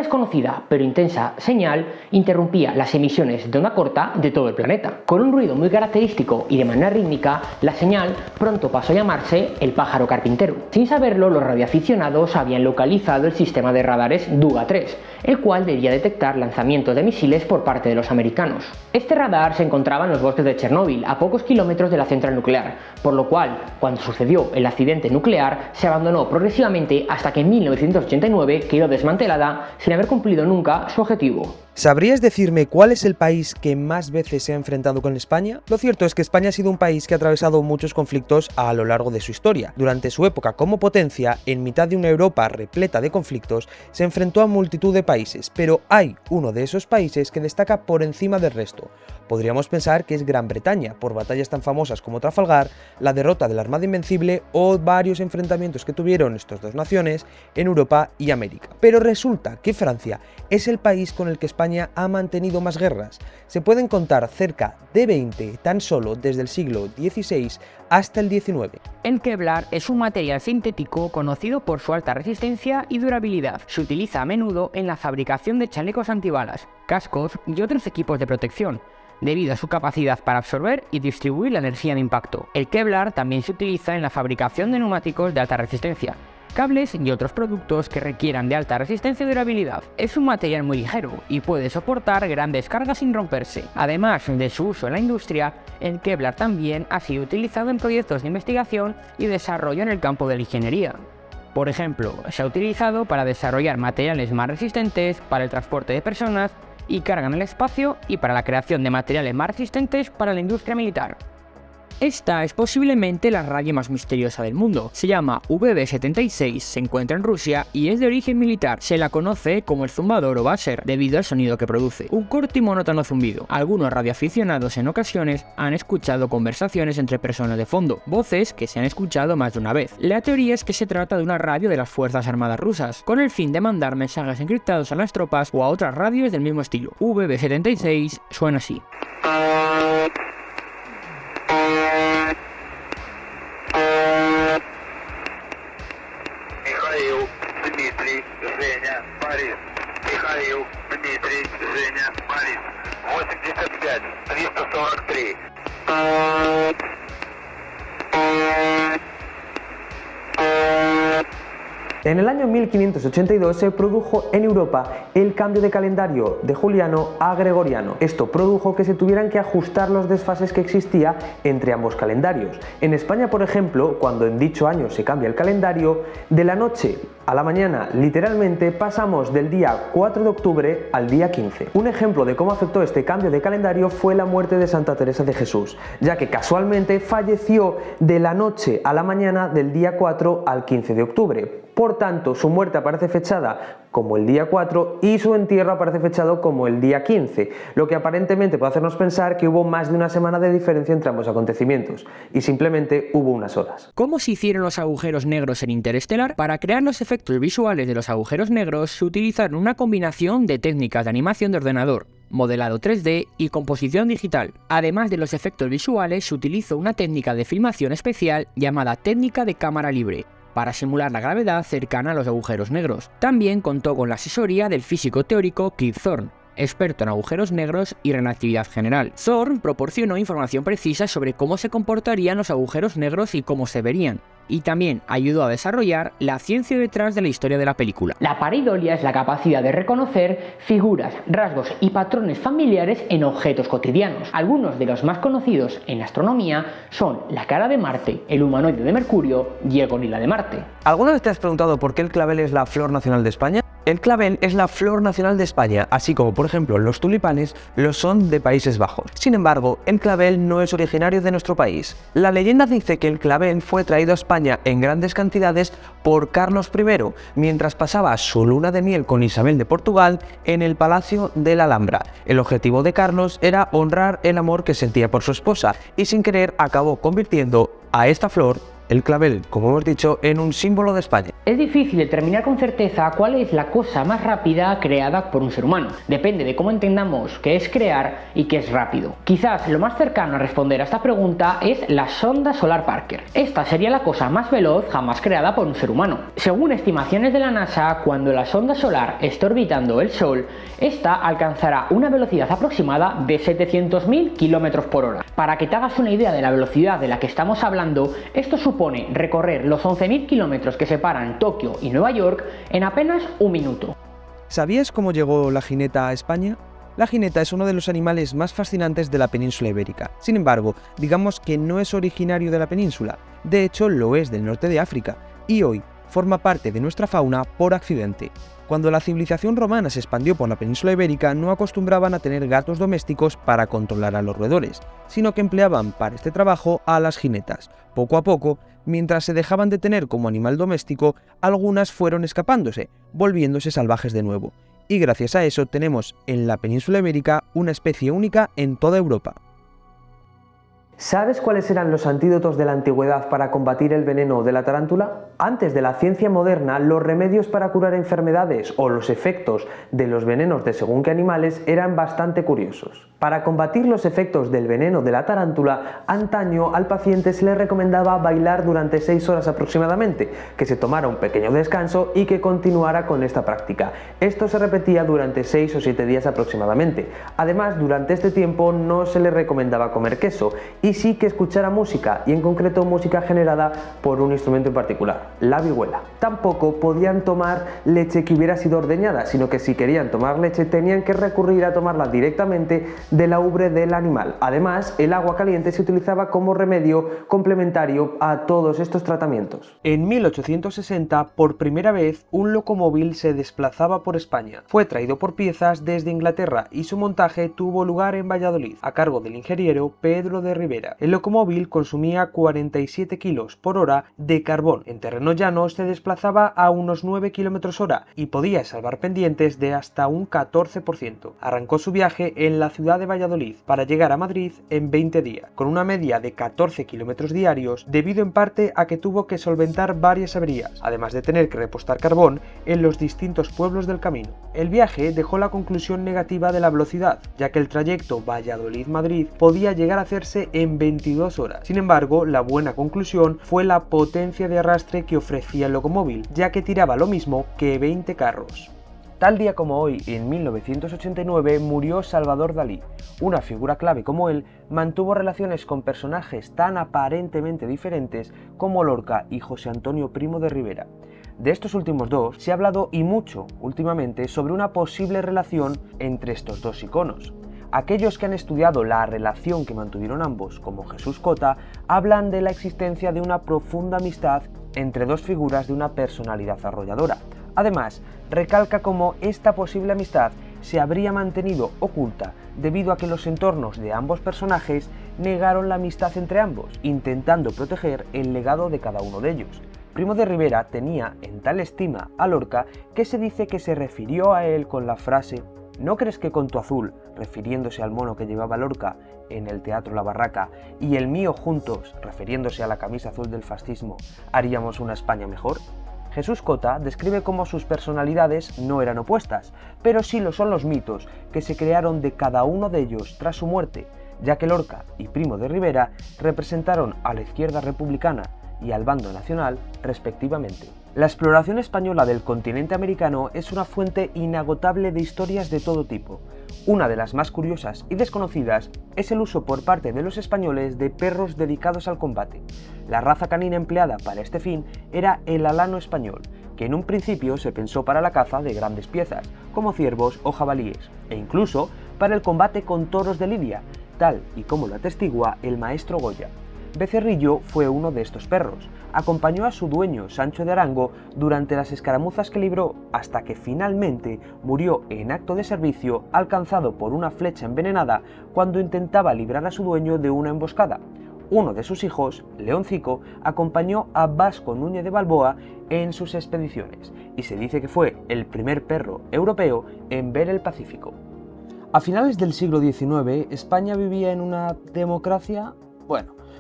desconocida pero intensa señal interrumpía las emisiones de onda corta de todo el planeta. Con un ruido muy característico y de manera rítmica, la señal pronto pasó a llamarse el pájaro carpintero. Sin saberlo, los radioaficionados habían localizado el sistema de radares Duga 3, el cual debía detectar lanzamientos de misiles por parte de los americanos. Este radar se encontraba en los bosques de Chernóbil, a pocos kilómetros de la central nuclear, por lo cual, cuando sucedió el accidente nuclear, se abandonó progresivamente hasta que en 1989 quedó desmantelada sin haber cumplido nunca su objetivo. ¿Sabrías decirme cuál es el país que más veces se ha enfrentado con España? Lo cierto es que España ha sido un país que ha atravesado muchos conflictos a lo largo de su historia. Durante su época como potencia, en mitad de una Europa repleta de conflictos, se enfrentó a multitud de países, pero hay uno de esos países que destaca por encima del resto. Podríamos pensar que es Gran Bretaña, por batallas tan famosas como Trafalgar, la derrota de la Armada Invencible o varios enfrentamientos que tuvieron estas dos naciones en Europa y América. Pero resulta que Francia es el país con el que España ha mantenido más guerras. Se pueden contar cerca de 20 tan solo desde el siglo XVI hasta el XIX. El Kevlar es un material sintético conocido por su alta resistencia y durabilidad. Se utiliza a menudo en la fabricación de chalecos antibalas, cascos y otros equipos de protección, debido a su capacidad para absorber y distribuir la energía de impacto. El Kevlar también se utiliza en la fabricación de neumáticos de alta resistencia, cables y otros productos que requieran de alta resistencia y durabilidad. Es un material muy ligero y puede soportar grandes cargas sin romperse. Además de su uso en la industria, el Kevlar también ha sido utilizado en proyectos de investigación y desarrollo en el campo de la ingeniería. Por ejemplo, se ha utilizado para desarrollar materiales más resistentes para el transporte de personas y carga en el espacio y para la creación de materiales más resistentes para la industria militar. Esta es posiblemente la radio más misteriosa del mundo. Se llama VB76, se encuentra en Rusia y es de origen militar. Se la conoce como el zumbador o buzzer, debido al sonido que produce. Un corto y monótono zumbido. Algunos radioaficionados en ocasiones han escuchado conversaciones entre personas de fondo, voces que se han escuchado más de una vez. La teoría es que se trata de una radio de las Fuerzas Armadas rusas, con el fin de mandar mensajes encriptados a las tropas o a otras radios del mismo estilo. VB76 suena así. Дмитрий, Женя, Борис. Михаил, Дмитрий, Женя, Борис. 85, 343. En el año 1582 se produjo en Europa el cambio de calendario de juliano a gregoriano. Esto produjo que se tuvieran que ajustar los desfases que existía entre ambos calendarios. En España, por ejemplo, cuando en dicho año se cambia el calendario, de la noche a la mañana, literalmente, pasamos del día 4 de octubre al día 15. Un ejemplo de cómo afectó este cambio de calendario fue la muerte de Santa Teresa de Jesús, ya que casualmente falleció de la noche a la mañana del día 4 al 15 de octubre. Por tanto, su muerte aparece fechada como el día 4 y su entierro aparece fechado como el día 15, lo que aparentemente puede hacernos pensar que hubo más de una semana de diferencia entre ambos acontecimientos, y simplemente hubo unas horas. ¿Cómo se hicieron los agujeros negros en Interestelar? Para crear los efectos visuales de los agujeros negros se utilizaron una combinación de técnicas de animación de ordenador, modelado 3D y composición digital. Además de los efectos visuales, se utilizó una técnica de filmación especial llamada técnica de cámara libre, para simular la gravedad cercana a los agujeros negros. También contó con la asesoría del físico teórico Kip Thorne, experto en agujeros negros y relatividad general. Thorne proporcionó información precisa sobre cómo se comportarían los agujeros negros y cómo se verían, y también ayudó a desarrollar la ciencia detrás de la historia de la película. La pareidolia es la capacidad de reconocer figuras, rasgos y patrones familiares en objetos cotidianos. Algunos de los más conocidos en astronomía son la cara de Marte, el humanoide de Mercurio y el gorila de Marte. ¿Alguna vez te has preguntado por qué el clavel es la flor nacional de España? El clavel es la flor nacional de España, así como por ejemplo los tulipanes lo son de Países Bajos. Sin embargo, el clavel no es originario de nuestro país. La leyenda dice que el clavel fue traído a España en grandes cantidades por Carlos I, mientras pasaba su luna de miel con Isabel de Portugal en el Palacio de la Alhambra. El objetivo de Carlos era honrar el amor que sentía por su esposa y sin querer acabó convirtiendo a esta flor el clavel, como hemos dicho, en un símbolo de España. Es difícil determinar con certeza cuál es la cosa más rápida creada por un ser humano. Depende de cómo entendamos qué es crear y qué es rápido. Quizás lo más cercano a responder a esta pregunta es la sonda solar Parker. Esta sería la cosa más veloz jamás creada por un ser humano. Según estimaciones de la NASA, cuando la sonda solar esté orbitando el Sol, esta alcanzará una velocidad aproximada de 700.000 km por hora. Para que te hagas una idea de la velocidad de la que estamos hablando, esto supone recorrer los 11.000 km que separan Tokio y Nueva York en apenas un minuto. ¿Sabías cómo llegó la jineta a España? La jineta es uno de los animales más fascinantes de la península ibérica. Sin embargo, digamos que no es originario de la península. De hecho, lo es del norte de África, y hoy forma parte de nuestra fauna por accidente. Cuando la civilización romana se expandió por la península ibérica, no acostumbraban a tener gatos domésticos para controlar a los roedores, sino que empleaban para este trabajo a las jinetas. Poco a poco, mientras se dejaban de tener como animal doméstico, algunas fueron escapándose, volviéndose salvajes de nuevo. Y gracias a eso tenemos en la península ibérica una especie única en toda Europa. ¿Sabes cuáles eran los antídotos de la antigüedad para combatir el veneno de la tarántula? Antes de la ciencia moderna, los remedios para curar enfermedades o los efectos de los venenos de según qué animales eran bastante curiosos. Para combatir los efectos del veneno de la tarántula, antaño al paciente se le recomendaba bailar durante 6 horas aproximadamente, que se tomara un pequeño descanso y que continuara con esta práctica. Esto se repetía durante 6 o 7 días aproximadamente. Además, durante este tiempo no se le recomendaba comer queso y sí que escuchara música, y en concreto música generada por un instrumento en particular, la vihuela. Tampoco podían tomar leche que hubiera sido ordeñada, sino que si querían tomar leche tenían que recurrir a tomarla directamente de la ubre del animal. Además, el agua caliente se utilizaba como remedio complementario a todos estos tratamientos. En 1860, por primera vez, un locomóvil se desplazaba por España. Fue traído por piezas desde Inglaterra y su montaje tuvo lugar en Valladolid, a cargo del ingeniero Pedro de Rivera. El locomóvil consumía 47 kg por hora de carbón. En terreno llano se desplazaba a unos 9 km/h y podía salvar pendientes de hasta un 14%. Arrancó su viaje en la ciudad de Valladolid para llegar a Madrid en 20 días, con una media de 14 km diarios, debido en parte a que tuvo que solventar varias averías, además de tener que repostar carbón en los distintos pueblos del camino. El viaje dejó la conclusión negativa de la velocidad, ya que el trayecto Valladolid-Madrid podía llegar a hacerse en 22 horas. Sin embargo, la buena conclusión fue la potencia de arrastre que ofrecía el locomóvil, ya que tiraba lo mismo que 20 carros. Tal día como hoy, en 1989, murió Salvador Dalí. Una figura clave como él mantuvo relaciones con personajes tan aparentemente diferentes como Lorca y José Antonio Primo de Rivera. De estos últimos dos se ha hablado y mucho últimamente sobre una posible relación entre estos dos iconos. Aquellos que han estudiado la relación que mantuvieron ambos, como Jesús Cota, hablan de la existencia de una profunda amistad entre dos figuras de una personalidad arrolladora. Además, recalca cómo esta posible amistad se habría mantenido oculta debido a que los entornos de ambos personajes negaron la amistad entre ambos, intentando proteger el legado de cada uno de ellos. Primo de Rivera tenía en tal estima a Lorca que se dice que se refirió a él con la frase «¿No crees que con tu azul», refiriéndose al mono que llevaba Lorca en el Teatro La Barraca, y el mío juntos, refiriéndose a la camisa azul del fascismo, haríamos una España mejor? Jesús Cota describe cómo sus personalidades no eran opuestas, pero sí lo son los mitos que se crearon de cada uno de ellos tras su muerte, ya que Lorca y Primo de Rivera representaron a la izquierda republicana y al bando nacional, respectivamente. La exploración española del continente americano es una fuente inagotable de historias de todo tipo. Una de las más curiosas y desconocidas es el uso por parte de los españoles de perros dedicados al combate. La raza canina empleada para este fin era el alano español, que en un principio se pensó para la caza de grandes piezas, como ciervos o jabalíes, e incluso para el combate con toros de lidia, tal y como lo atestigua el maestro Goya. Becerrillo fue uno de estos perros. Acompañó a su dueño, Sancho de Arango, durante las escaramuzas que libró, hasta que finalmente murió en acto de servicio, alcanzado por una flecha envenenada cuando intentaba librar a su dueño de una emboscada. Uno de sus hijos, Leoncico, acompañó a Vasco Núñez de Balboa en sus expediciones, y se dice que fue el primer perro europeo en ver el Pacífico. A finales del siglo XIX, España vivía en una democracia,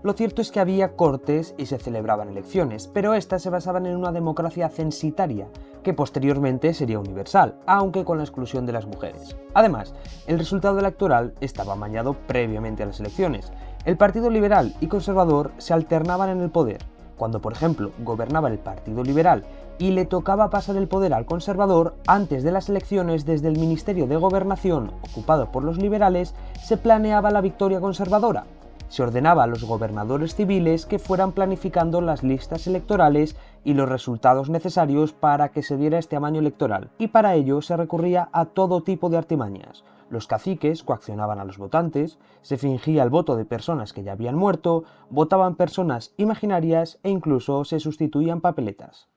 Lo cierto es que había cortes y se celebraban elecciones, pero estas se basaban en una democracia censitaria, que posteriormente sería universal, aunque con la exclusión de las mujeres. Además, el resultado electoral estaba amañado previamente a las elecciones. El Partido Liberal y Conservador se alternaban en el poder. Cuando, por ejemplo, gobernaba el Partido Liberal y le tocaba pasar el poder al Conservador, antes de las elecciones, desde el Ministerio de Gobernación, ocupado por los liberales, se planeaba la victoria conservadora. Se ordenaba a los gobernadores civiles que fueran planificando las listas electorales y los resultados necesarios para que se diera este amaño electoral, y para ello se recurría a todo tipo de artimañas. Los caciques coaccionaban a los votantes, se fingía el voto de personas que ya habían muerto, votaban personas imaginarias e incluso se sustituían papeletas.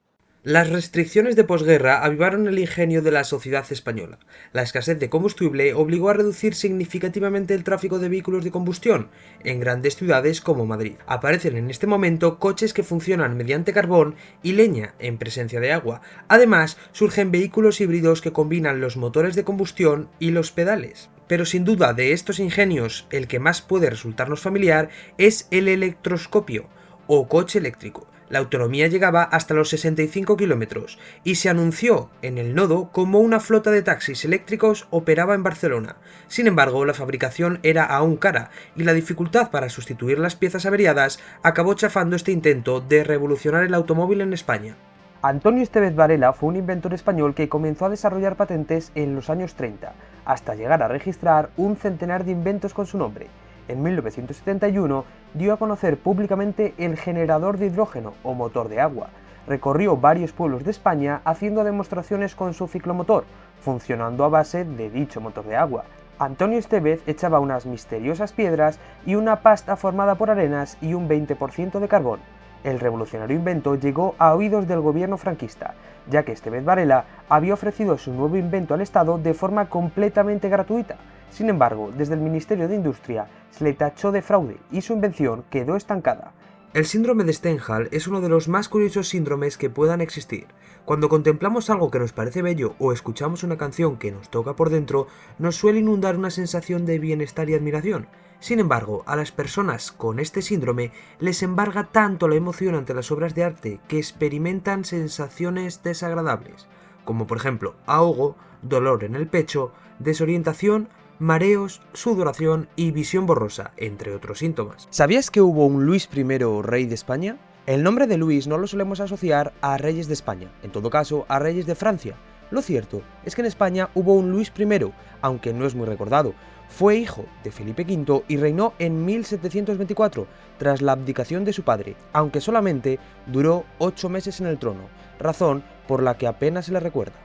Las restricciones de posguerra avivaron el ingenio de la sociedad española. La escasez de combustible obligó a reducir significativamente el tráfico de vehículos de combustión en grandes ciudades como Madrid. Aparecen en este momento coches que funcionan mediante carbón y leña en presencia de agua. Además, surgen vehículos híbridos que combinan los motores de combustión y los pedales. Pero sin duda de estos ingenios, el que más puede resultarnos familiar es el electroscopio o coche eléctrico. La autonomía llegaba hasta los 65 kilómetros y se anunció en el nodo como una flota de taxis eléctricos operaba en Barcelona. Sin embargo, la fabricación era aún cara y la dificultad para sustituir las piezas averiadas acabó chafando este intento de revolucionar el automóvil en España. Antonio Estevez Varela fue un inventor español que comenzó a desarrollar patentes en los años 30, hasta llegar a registrar un centenar de inventos con su nombre. En 1971 dio a conocer públicamente el generador de hidrógeno o motor de agua. Recorrió varios pueblos de España haciendo demostraciones con su ciclomotor, funcionando a base de dicho motor de agua. Antonio Estevez echaba unas misteriosas piedras y una pasta formada por arenas y un 20% de carbón. El revolucionario invento llegó a oídos del gobierno franquista, ya que Estevez Varela había ofrecido su nuevo invento al Estado de forma completamente gratuita. Sin embargo, desde el Ministerio de Industria se le tachó de fraude y su invención quedó estancada. El síndrome de Stendhal es uno de los más curiosos síndromes que puedan existir. Cuando contemplamos algo que nos parece bello o escuchamos una canción que nos toca por dentro, nos suele inundar una sensación de bienestar y admiración. Sin embargo, a las personas con este síndrome les embarga tanto la emoción ante las obras de arte que experimentan sensaciones desagradables, como por ejemplo ahogo, dolor en el pecho, desorientación, mareos, sudoración y visión borrosa, entre otros síntomas. ¿Sabías que hubo un Luis I, rey de España? El nombre de Luis no lo solemos asociar a reyes de España, en todo caso a reyes de Francia. Lo cierto es que en España hubo un Luis I, aunque no es muy recordado. Fue hijo de Felipe V y reinó en 1724, tras la abdicación de su padre, aunque solamente duró 8 meses en el trono, razón por la que apenas se le recuerda.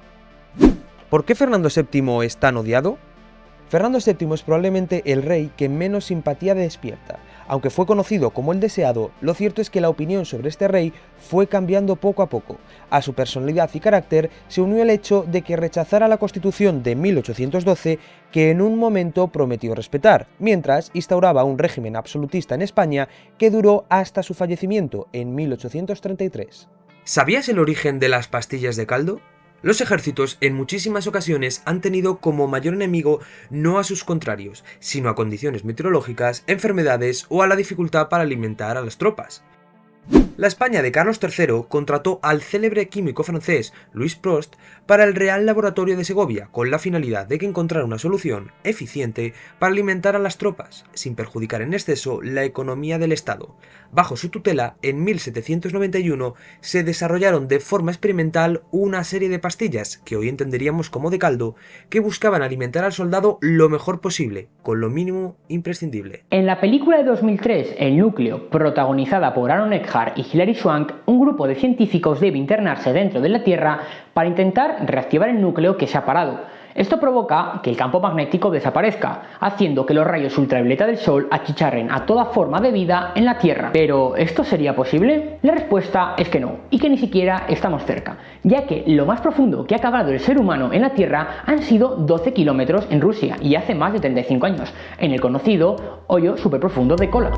¿Por qué Fernando VII es tan odiado? Fernando VII es probablemente el rey que menos simpatía despierta. Aunque fue conocido como el deseado, lo cierto es que la opinión sobre este rey fue cambiando poco a poco. A su personalidad y carácter se unió el hecho de que rechazara la Constitución de 1812 que en un momento prometió respetar, mientras instauraba un régimen absolutista en España que duró hasta su fallecimiento en 1833. ¿Sabías el origen de las pastillas de caldo? Los ejércitos en muchísimas ocasiones han tenido como mayor enemigo no a sus contrarios, sino a condiciones meteorológicas, enfermedades o a la dificultad para alimentar a las tropas. La España de Carlos III contrató al célebre químico francés Louis Prost para el Real Laboratorio de Segovia con la finalidad de que encontrara una solución eficiente para alimentar a las tropas, sin perjudicar en exceso la economía del Estado. Bajo su tutela, en 1791 se desarrollaron de forma experimental una serie de pastillas, que hoy entenderíamos como de caldo, que buscaban alimentar al soldado lo mejor posible, con lo mínimo imprescindible. En la película de 2003, El Núcleo, protagonizada por Aaron Eckhart y Hilary Swank, un grupo de científicos debe internarse dentro de la Tierra para intentar reactivar el núcleo que se ha parado. Esto provoca que el campo magnético desaparezca, haciendo que los rayos ultravioleta del Sol achicharren a toda forma de vida en la Tierra. ¿Pero esto sería posible? La respuesta es que no, y que ni siquiera estamos cerca, ya que lo más profundo que ha cavado el ser humano en la Tierra han sido 12 kilómetros en Rusia, y hace más de 35 años, en el conocido hoyo superprofundo de Kola.